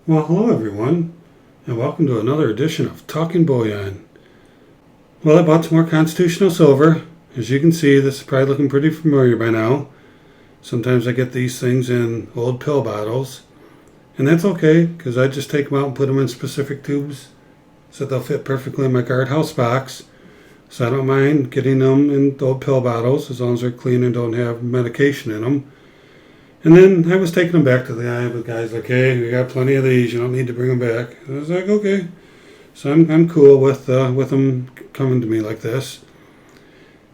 Well, hello everyone, and welcome to another edition of Talking Bullion. Well, I bought some more constitutional silver. As you can see, this is probably looking pretty familiar by now. Sometimes I get these things in old pill bottles, and that's okay, because I just take them out and put them in specific tubes so they'll fit perfectly in my guardhouse box. So I don't mind getting them in old pill bottles as long as they're clean and don't have medication in them. And then I was taking them back to the guy, but the guy's like, hey, we got plenty of these, you don't need to bring them back. I was like, okay. So I'm cool with them coming to me like this.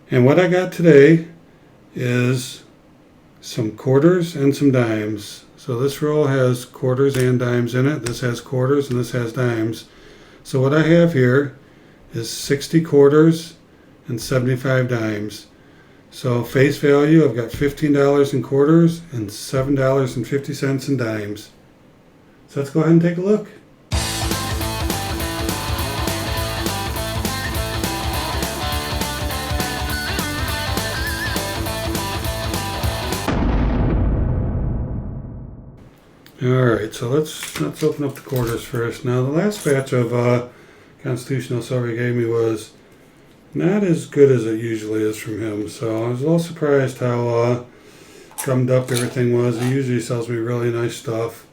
And what I got today is some quarters and some dimes. So this roll has quarters and dimes in it. This has quarters and this has dimes. So what I have here is 60 quarters and 75 dimes. So face value, I've got $15 in quarters and $7.50 in dimes. So let's go ahead and take a look. Alright, so let's open up the quarters first. Now the last batch of Constitutional Silver he gave me was not as good as it usually is from him, so I was a little surprised how gummed up everything was. He usually sells me really nice stuff,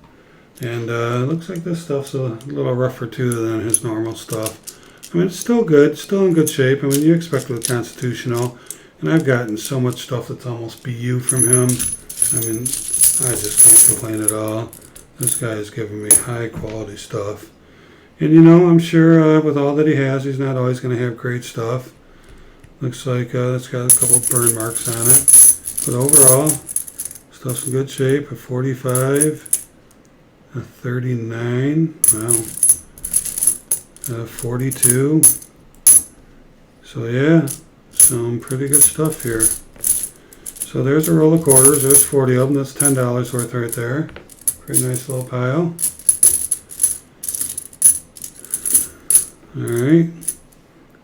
and it looks like this stuff's a little rougher too than his normal stuff. I mean, it's still good, still in good shape. I mean, you expect with Constitutional, and I've gotten so much stuff that's almost BU from him. I mean, I just can't complain at all. This guy is giving me high quality stuff. And I'm sure with all that he has, he's not always going to have great stuff. Looks like it's got a couple burn marks on it. But overall, stuff's in good shape. A 45, a 39, wow, a 42. So yeah, some pretty good stuff here. So there's a roll of quarters. There's 40 of them. That's $10 worth right there. Pretty nice little pile. Alright,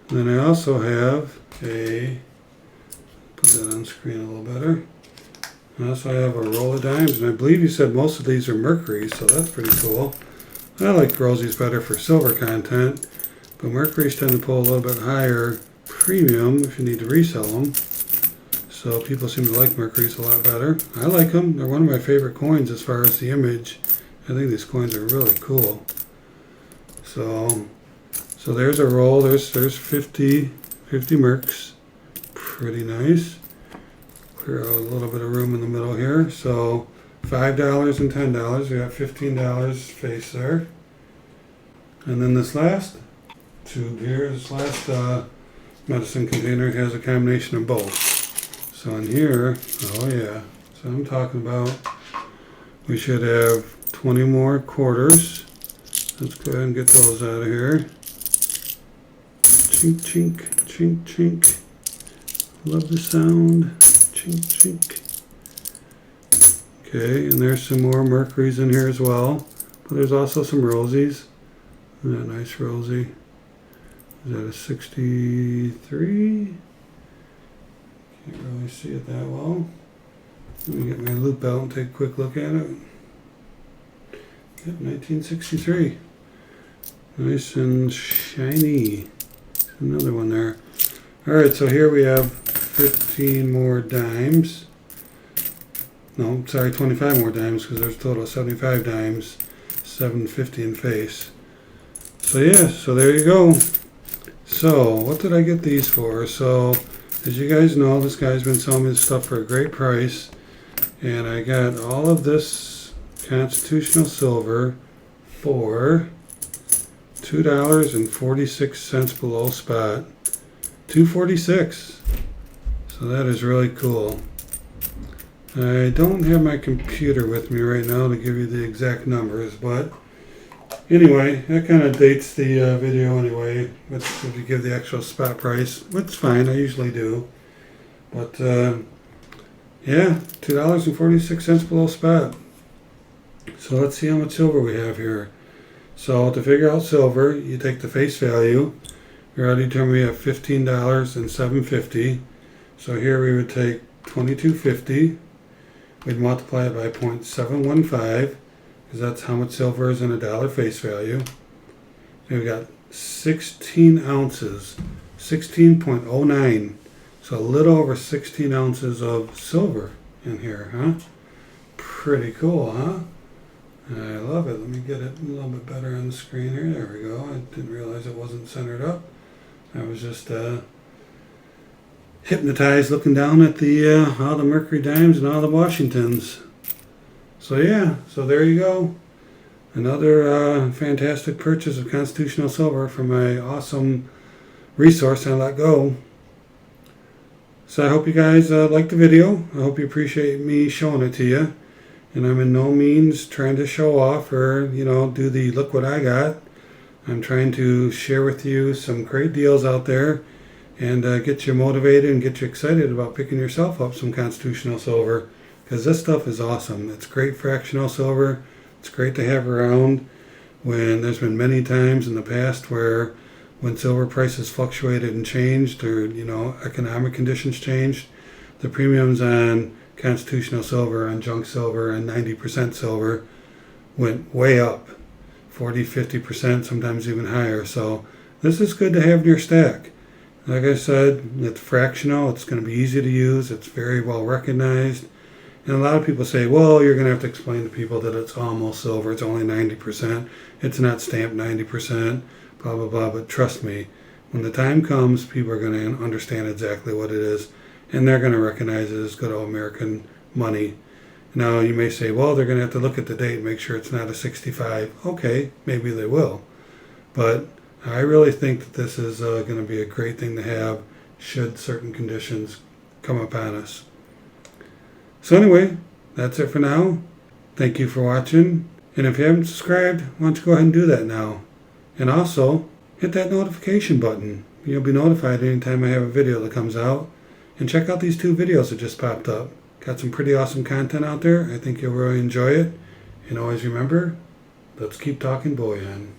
then I also have put that on screen a little better. I also have a roll of dimes, and I believe you said most of these are Mercury, so that's pretty cool. I like Rosie's better for silver content, but Mercury's tend to pull a little bit higher premium if you need to resell them. So people seem to like Mercury's a lot better. I like them. They're one of my favorite coins as far as the image. I think these coins are really cool. So there's a roll. There's 50 Mercs. Pretty nice. Clear out a little bit of room in the middle here. So $5 and $10. We got $15 face there. And then this last tube here, this last medicine container has a combination of both. So in here, oh yeah. So I'm talking about we should have 20 more quarters. Let's go ahead and get those out of here. Chink, chink, chink, chink. Love the sound. Chink, chink. Okay, and there's some more Mercuries in here as well. But there's also some Rosies. Isn't that nice Rosie? Is that a 63? Can't really see it that well. Let me get my loop out and take a quick look at it. Yep, 1963. Nice and shiny. Another one there. Alright, so here we have 15 more dimes. No, sorry, 25 more dimes because there's a total of 75 dimes. 750 in face. So yeah, so there you go. So, what did I get these for? So, as you guys know, this guy's been selling me this stuff for a great price. And I got all of this Constitutional Silver for $2.46 below spot. $2.46. So that is really cool. I don't have my computer with me right now to give you the exact numbers, but anyway, that kind of dates the video anyway. If you give the actual spot price, which is fine, I usually do. But yeah, $2.46 below spot. So let's see how much silver we have here. So to figure out silver, you take the face value. We already determined we have $15 and $7.50. So here we would take $22.50. We'd multiply it by 0.715. because that's how much silver is in a dollar face value. And we got 16 ounces, 16.09. So a little over 16 ounces of silver in here, huh? Pretty cool, huh? I love it. Let me get it a little bit better on the screen here. There we go. I didn't realize it wasn't centered up. I was just hypnotized looking down at the all the Mercury dimes and all the Washingtons. So yeah, so there you go. Another fantastic purchase of constitutional silver from my awesome resource I let go. So I hope you guys liked the video. I hope you appreciate me showing it to you. And I'm in no means trying to show off or, do the look what I got. I'm trying to share with you some great deals out there and get you motivated and get you excited about picking yourself up some constitutional silver, because this stuff is awesome. It's great fractional silver. It's great to have around when there's been many times in the past where when silver prices fluctuated and changed, or economic conditions changed, the premiums on constitutional silver, on junk silver, and 90% silver went way up, 40, 50%, sometimes even higher. So this is good to have in your stack. Like I said, it's fractional. It's going to be easy to use. It's very well recognized. And a lot of people say, well, you're going to have to explain to people that it's almost silver. It's only 90%. It's not stamped 90%, blah, blah, blah. But trust me, when the time comes, people are going to understand exactly what it is. And they're going to recognize it as good old American money. Now, you may say, well, they're going to have to look at the date and make sure it's not a 65. Okay, maybe they will. But I really think that this is going to be a great thing to have should certain conditions come upon us. So anyway, that's it for now. Thank you for watching. And if you haven't subscribed, why don't you go ahead and do that now. And also, hit that notification button. You'll be notified anytime I have a video that comes out. And check out these 2 videos that just popped up. Got some pretty awesome content out there. I think you'll really enjoy it. And always remember, let's keep talking bullion.